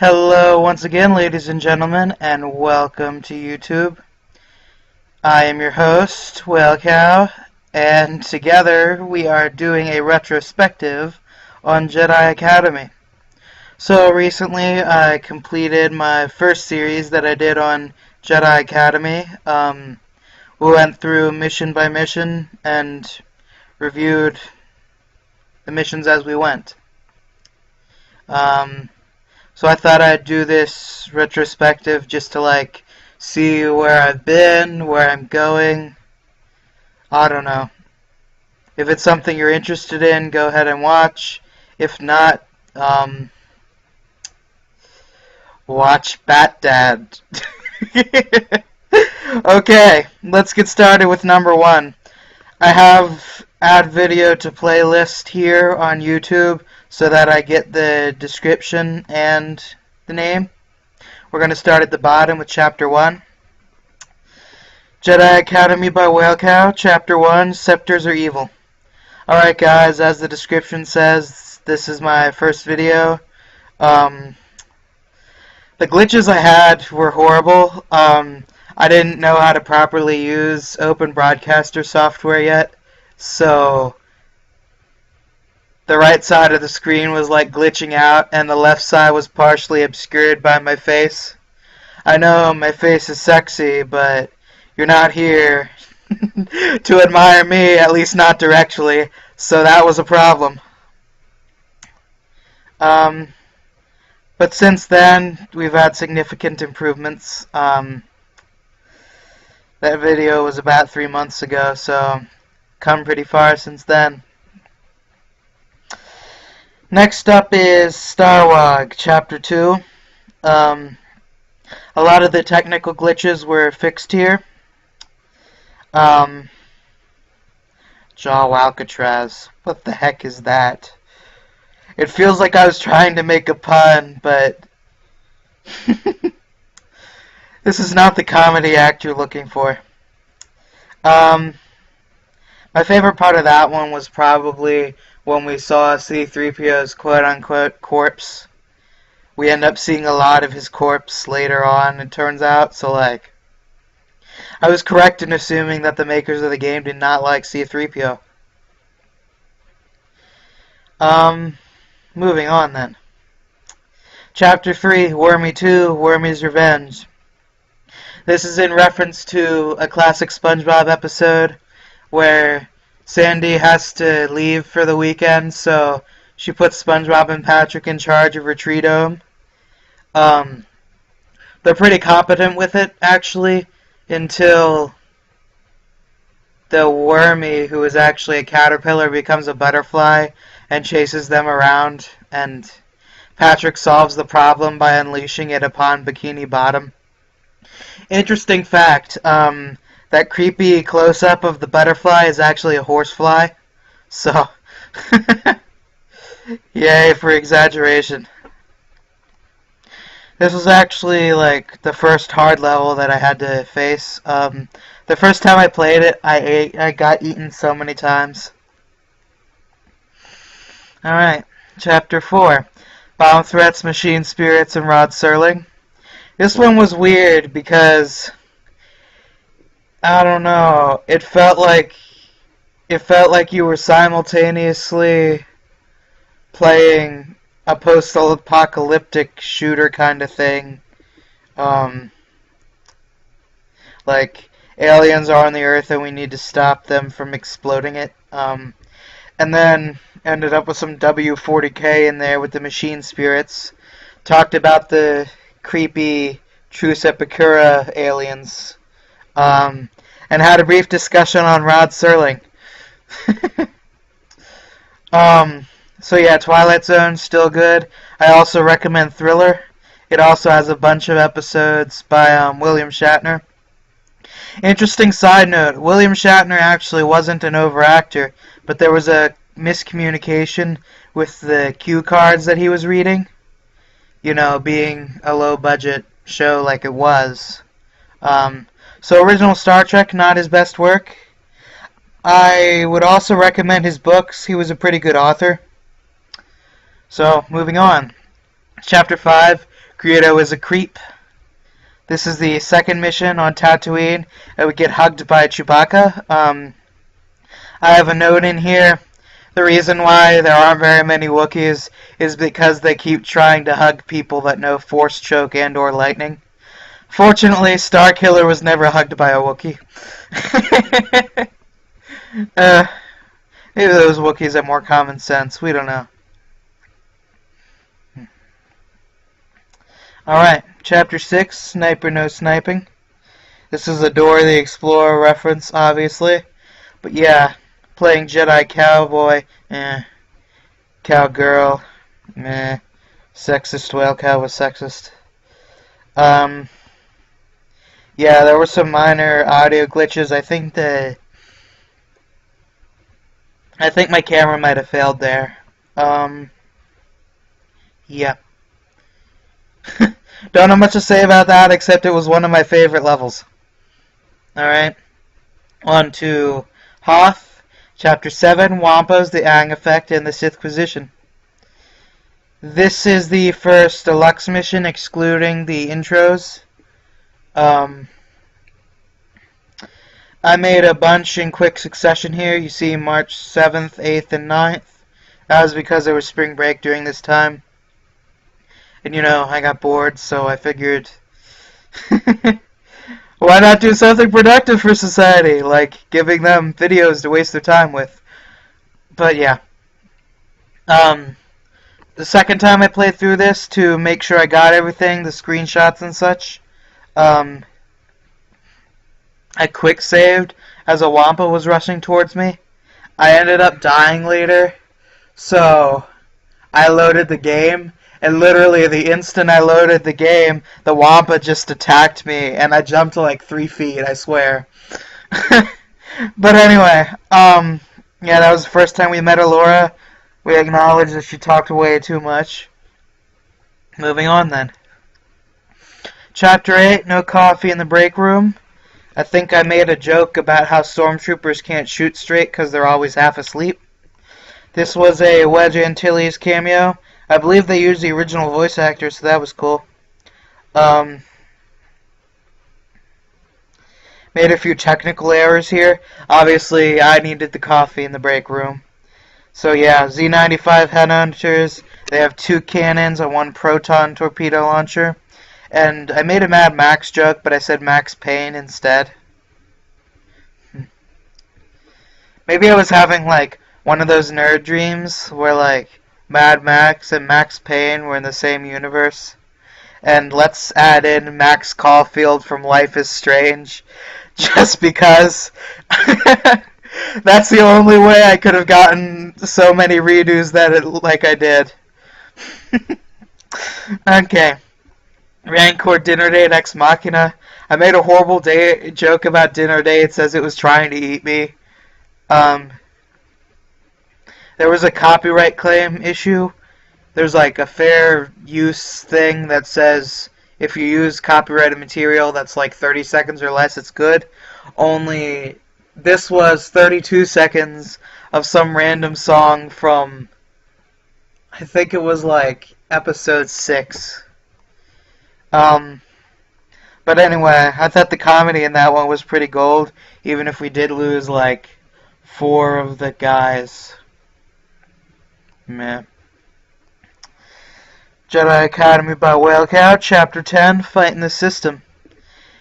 Hello once again, ladies and gentlemen, and welcome to YouTube. I am your host, Whalecow, and together we are doing a retrospective on Jedi Academy. So recently I completed my first series that I did on Jedi Academy. We went through mission by mission and reviewed the missions as we went. So I thought I'd do this retrospective just to see where I've been, where I'm going. I don't know. If it's something you're interested in, go ahead and watch. If not, watch Bat Dad. Okay, let's get started with number one. I have add video to playlist here on YouTube so that I get the description and the name. We're going to start at the bottom with Chapter 1. Jedi Academy by Whalecow, Chapter 1, Scepters Are Evil. Alright guys, as the description says, this is my first video. The glitches I had were horrible. I didn't know how to properly use Open Broadcaster software yet, so the right side of the screen was glitching out and the left side was partially obscured by my face. I know my face is sexy, but you're not here to admire me, at least not directly, so that was a problem. But since then, we've had significant improvements. That video was about 3 months ago, so come pretty far since then. Next up is Starwog, Chapter 2. A lot of the technical glitches were fixed here. Jaw Alcatraz. What the heck is that? It feels like I was trying to make a pun, but this is not the comedy act you're looking for. My favorite part of that one was probably when we saw C-3PO's quote-unquote corpse. We end up seeing a lot of his corpse later on, it turns out, so I was correct in assuming that the makers of the game did not like C-3PO. Moving on then. Chapter 3, Wormy 2, Wormy's Revenge. This is in reference to a classic SpongeBob episode where Sandy has to leave for the weekend, so she puts SpongeBob and Patrick in charge of Retreat Home. They're pretty competent with it, actually, until the Wormy, who is actually a caterpillar, becomes a butterfly and chases them around, and Patrick solves the problem by unleashing it upon Bikini Bottom. Interesting fact, that creepy close-up of the butterfly is actually a horsefly. So, yay for exaggeration. This was actually the first hard level that I had to face. The first time I played it, I got eaten so many times. Alright, Chapter 4. Bomb Threats, Machine Spirits, and Rod Serling. This one was weird because I don't know. It felt like you were simultaneously playing a post-apocalyptic shooter kind of thing. Like aliens are on the Earth and we need to stop them from exploding it. And then ended up with some W40K in there with the machine spirits. Talked about the creepy Truce Epicura aliens. And had a brief discussion on Rod Serling. So yeah, Twilight Zone, still good. I also recommend Thriller. It also has a bunch of episodes by William Shatner. Interesting side note, William Shatner actually wasn't an overactor, but there was a miscommunication with the cue cards that he was reading. You know, being a low-budget show like it was. So original Star Trek, not his best work. I would also recommend his books. He was a pretty good author. So, moving on. Chapter 5, Greedo is a creep. This is the second mission on Tatooine, and we get hugged by Chewbacca. I have a note in here. The reason why there aren't very many Wookiees is because they keep trying to hug people that know Force Choke and or Lightning. Fortunately, Starkiller was never hugged by a Wookiee. Maybe those Wookiees have more common sense. We don't know. Alright, Chapter 6, Sniper No Sniping. This is a Dora the Explorer reference, obviously. But yeah, playing Jedi Cowboy, Cowgirl, Sexist Whalecow was sexist. Yeah, there were some minor audio glitches. I think my camera might have failed there. Yeah. Don't know much to say about that, except it was one of my favorite levels. Alright. On to Hoth, Chapter 7, Wampas, the Aang Effect, and the Sith Quisition. This is the first deluxe mission, excluding the intros. I made a bunch in quick succession here. You see March 7th, 8th, and 9th. That was because there was spring break during this time. And you know, I got bored, so I figured, why not do something productive for society, like giving them videos to waste their time with. But yeah. The second time I played through this to make sure I got everything, the screenshots and such, I quick saved as a Wampa was rushing towards me. I ended up dying later, so I loaded the game, and literally the instant I loaded the game, the Wampa just attacked me, and I jumped to like 3 feet, I swear. But anyway, yeah, that was the first time we met Alora. We acknowledged that she talked way too much. Moving on then. Chapter 8, No Coffee in the Break Room. I think I made a joke about how stormtroopers can't shoot straight because they're always half asleep. This was a Wedge Antilles cameo. I believe they used the original voice actor, so that was cool. Made a few technical errors here. Obviously, I needed the coffee in the break room. So yeah, Z95 headhunters. They have 2 cannons and 1 proton torpedo launcher. And I made a Mad Max joke, but I said Max Payne instead. Maybe I was having like one of those nerd dreams where like Mad Max and Max Payne were in the same universe. And let's add in Max Caulfield from Life is Strange, just because that's the only way I could have gotten so many redos like I did. Okay. Rancor Dinner Date Ex Machina. I made a horrible joke about dinner dates as it was trying to eat me. There was a copyright claim issue. There's like a fair use thing that says if you use copyrighted material that's like 30 seconds or less, it's good. Only this was 32 seconds of some random song from, I think it was like episode 6. But anyway, I thought the comedy in that one was pretty gold, even if we did lose like 4 of the guys. Meh. Jedi Academy by Whalecow, Chapter 10, Fighting the System.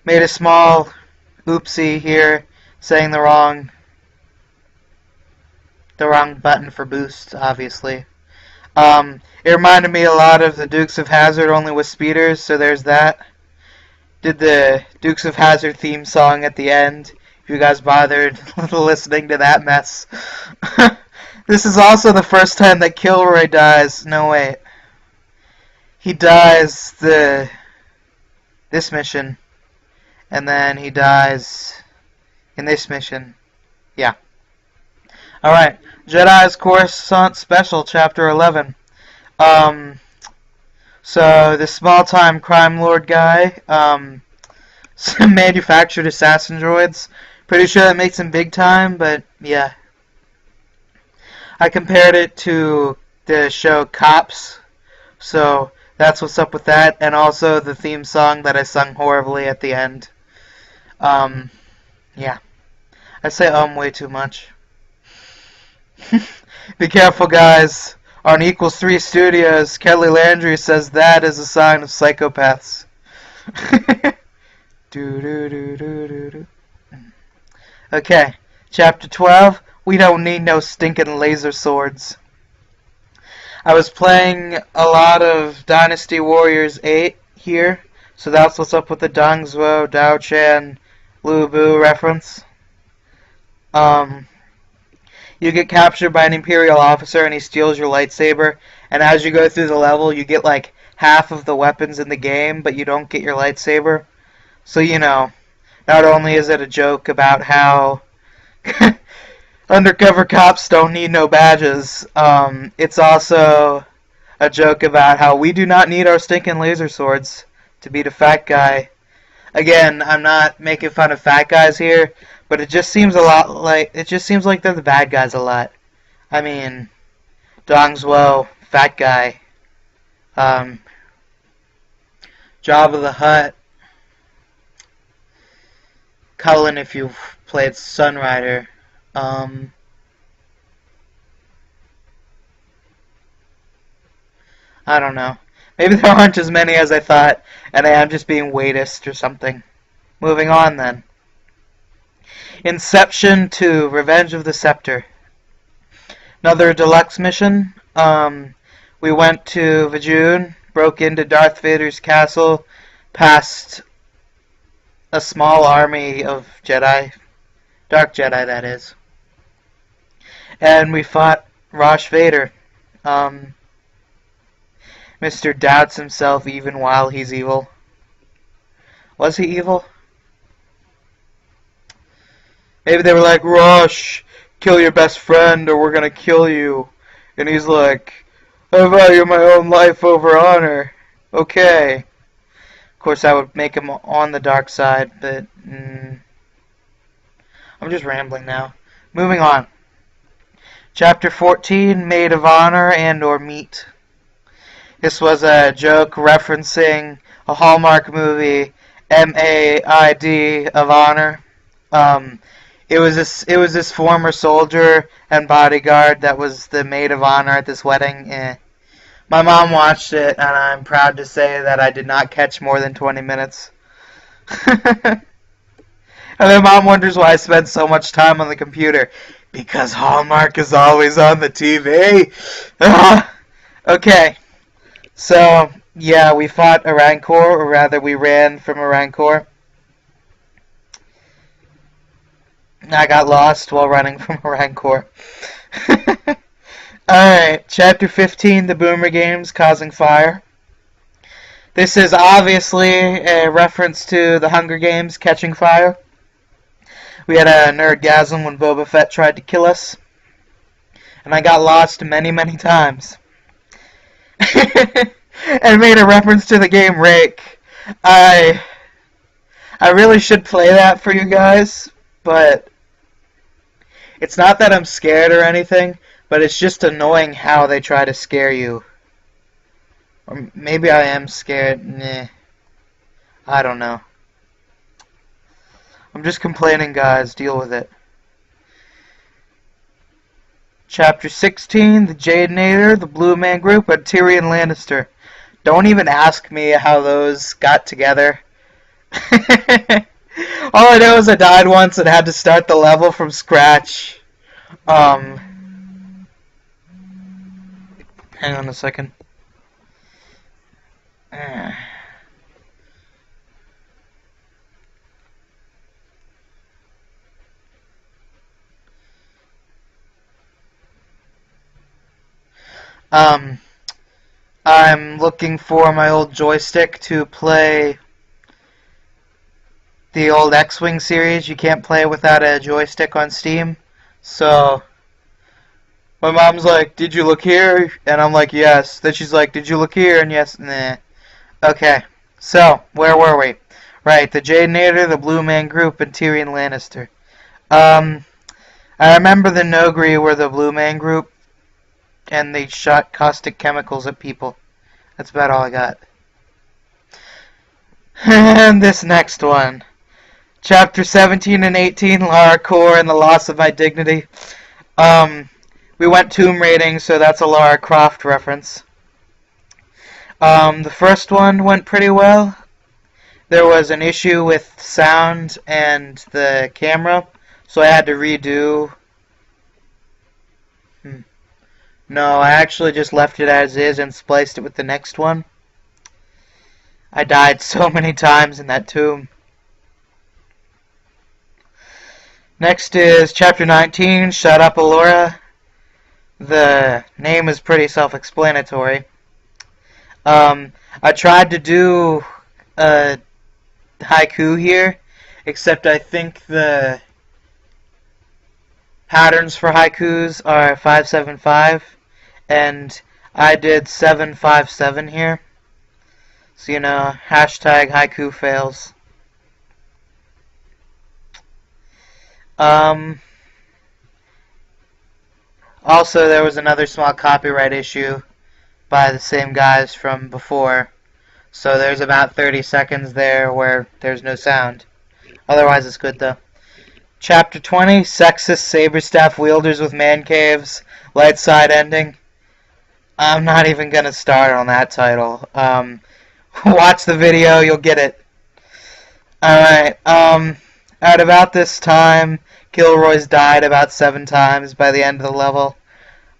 Made a small oopsie here, saying the wrong button for boost, obviously. It reminded me a lot of the Dukes of Hazzard, only with speeders, so there's that. Did the Dukes of Hazzard theme song at the end, if you guys bothered listening to that mess. This is also the first time that Kilroy dies. No, wait. He dies this mission, and then he dies in this mission. Yeah. Alright, Jedi's Coruscant Special, Chapter 11. So, the small-time crime lord guy, manufactured assassin droids. Pretty sure that makes him big time, but yeah. I compared it to the show Cops. So, That's what's up with that, and also the theme song that I sung horribly at the end. Yeah. I say way too much. Be careful, guys. On Equals 3 Studios, Kelly Landry says that is a sign of psychopaths. do, do, do, do, do, do. Okay, Chapter 12. We don't need no stinking laser swords. I was playing a lot of Dynasty Warriors 8 here, so that's what's up with the Dongzhuo, Dao Chan, Lu Bu reference. You get captured by an Imperial officer and he steals your lightsaber, and as you go through the level, you get like half of the weapons in the game, but you don't get your lightsaber. So, you know, not only is it a joke about how undercover cops don't need no badges, it's also a joke about how we do not need our stinking laser swords to beat a fat guy. Again, I'm not making fun of fat guys here, but it just seems like they're the bad guys a lot. I mean, Dongzhuo, fat guy, Jabba the Hutt, Cullen if you've played Sunrider. I don't know. Maybe there aren't as many as I thought, and I am just being weightist or something. Moving on then. Inception 2, Revenge of the Scepter. Another deluxe mission. We went to Vajun, broke into Darth Vader's castle, past a small army of Jedi. Dark Jedi, that is. And we fought Rosh Vader. Mr. Doubts himself even while he's evil. Was he evil? Maybe they were like, Rosh, kill your best friend or we're gonna kill you. And he's like, I value my own life over honor. Okay. Of course, that would make him on the dark side, but I'm just rambling now. Moving on. Chapter 14, Maid of Honor and or Meat. This was a joke referencing a Hallmark movie, M.A.I.D. of Honor. It was this former soldier and bodyguard that was the maid of honor at this wedding. My mom watched it, and I'm proud to say that I did not catch more than 20 minutes. And then Mom wonders why I spend so much time on the computer. Because Hallmark is always on the TV. Okay. So, yeah, we fought a Rancor, or rather we ran from a Rancor. I got lost while running from a Rancor. Alright, Chapter 15, The Boomer Games Causing Fire. This is obviously a reference to the Hunger Games Catching Fire. We had a nerdgasm when Boba Fett tried to kill us. And I got lost many, many times. And made a reference to the game Rake. I really should play that for you guys, but it's not that I'm scared or anything, but it's just annoying how they try to scare you. Or maybe I am scared. Nah. I don't know. I'm just complaining, guys. Deal with it. Chapter 16, The Jadenator, The Blue Man Group, and Tyrion Lannister. Don't even ask me how those got together. All I know is I died once and had to start the level from scratch. Hang on a second. I'm looking for my old joystick to play the old X-Wing series. You can't play without a joystick on Steam. So my mom's like, did you look here? And I'm like, yes. Then she's like, did you look here? And yes. Nah. Okay. So, where were we? Right, the Jadenator, the Blue Man Group, and Tyrion Lannister. I remember the Nogri were the Blue Man Group, and they shot caustic chemicals at people. That's about all I got. And this next one. Chapter 17 and 18, Lara Core and the Loss of My Dignity. We went tomb raiding, so that's a Lara Croft reference. The first one went pretty well. There was an issue with sound and the camera, so I had to redo. No, I actually just left it as is and spliced it with the next one. I died so many times in that tomb. Next is Chapter 19, Shut Up, Allura. The name is pretty self-explanatory. I tried to do a haiku here, except I think the patterns for haikus are 575, and I did 757 here. So, you know, hashtag haiku fails. Also, there was another small copyright issue by the same guys from before. So there's about 30 seconds there where there's no sound. Otherwise, it's good, though. Chapter 20, Sexist Saber-Staff Wielders with Man Caves, Light Side Ending. I'm not even going to start on that title. Watch the video, you'll get it. Alright, at about this time, Kilroy's died about 7 times by the end of the level.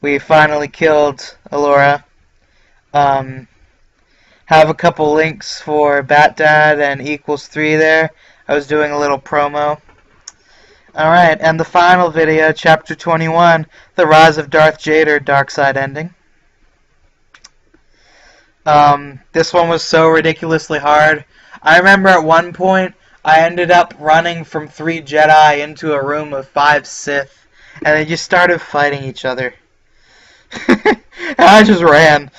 We finally killed Allura. Have a couple links for Bat-Dad and Equals 3 there. I was doing a little promo. Alright, and the final video, Chapter 21, The Rise of Darth Jader, Dark Side Ending. This one was so ridiculously hard. I remember at one point, I ended up running from 3 Jedi into a room of 5 Sith, and they just started fighting each other. And I just ran.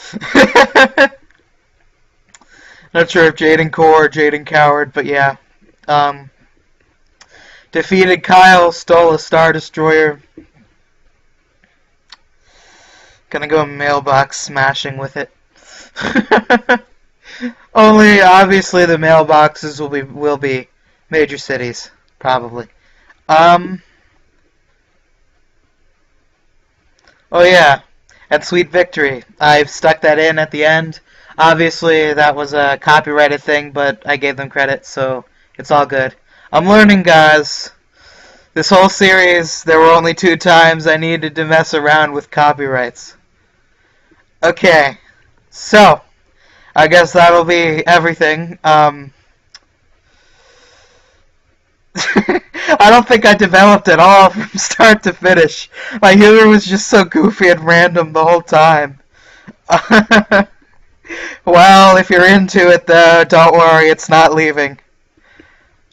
Not sure if Jaden Core or Jaden Coward, but yeah. Defeated Kyle, stole a Star Destroyer. Gonna go mailbox smashing with it. Only, obviously, the mailboxes will be major cities, probably. Oh yeah, and Sweet Victory. I've stuck that in at the end. Obviously, that was a copyrighted thing, but I gave them credit, so it's all good. I'm learning, guys. This whole series, there were only 2 times I needed to mess around with copyrights. Okay, so I guess that'll be everything. I don't think I developed at all from start to finish. My humor was just so goofy and random the whole time. Well, if you're into it, though, don't worry, it's not leaving.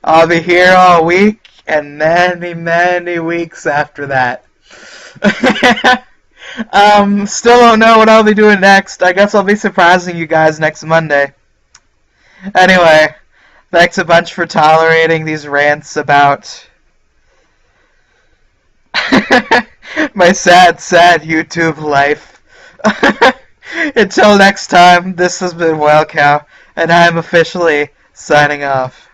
I'll be here all week, and many, many weeks after that. Still don't know what I'll be doing next. I guess I'll be surprising you guys next Monday. Anyway, thanks a bunch for tolerating these rants about my sad, sad YouTube life. Until next time, this has been Whalecow, and I'm officially signing off.